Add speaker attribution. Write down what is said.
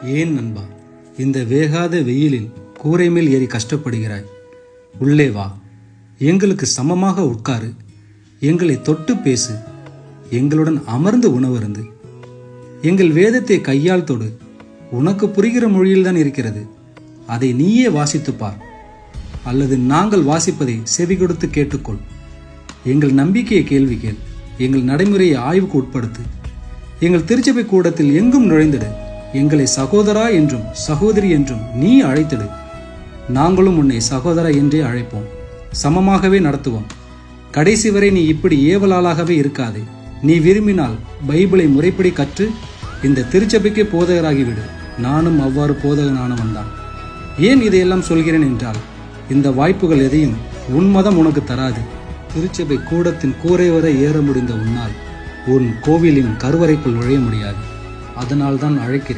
Speaker 1: ஏன் நண்பா, இந்த வேகாத வெயிலில் கூரை மேல் ஏறி கஷ்டப்படுகிறாய்? உள்ளே வா, எங்களுக்கு சமமாக உட்காரு, எங்களை தொட்டு பேசு, எங்களுடன் அமர்ந்து உணவருந்து. எங்கள் வேதத்தை கையால் தொடு. உனக்கு புரிகிற மொழியில்தான் இருக்கிறது, அதை நீயே வாசித்துப்பார். அல்லது நாங்கள் வாசிப்பதை செவி கொடுத்து கேட்டுக்கொள். எங்கள் நம்பிக்கையை கேள்வி கேள், எங்கள் நடைமுறையை ஆய்வுக்கு உட்படுத்து. எங்கள் திருச்சபை கூடத்தில் எங்கும் நுழைந்திடு. எங்களை சகோதரா என்றும் சகோதரி என்றும் நீ அழைத்திடு. நாங்களும் உன்னை சகோதரா என்றே அழைப்போம், சமமாகவே நடத்துவோம். கடைசி வரை நீ இப்படி ஏவலாளாகவே இருக்காதே. நீ விரும்பினால் பைபிளை முறைப்படி கற்று இந்த திருச்சபைக்கு போதகராகிவிடு. நானும் அவ்வாறு போதகனானவன் தான். ஏன் இதையெல்லாம் சொல்கிறேன் என்றால், இந்த வாய்ப்புகள் எதையும் உன் மதம் உனக்கு தராது. திருச்சபை கூடத்தின் கூரை வரை ஏற முடிந்த உன்னால் உன் கோவிலின் கருவறைக்குள் நுழைய முடியாது. அதனால் தான் அழைக்கிறேன்.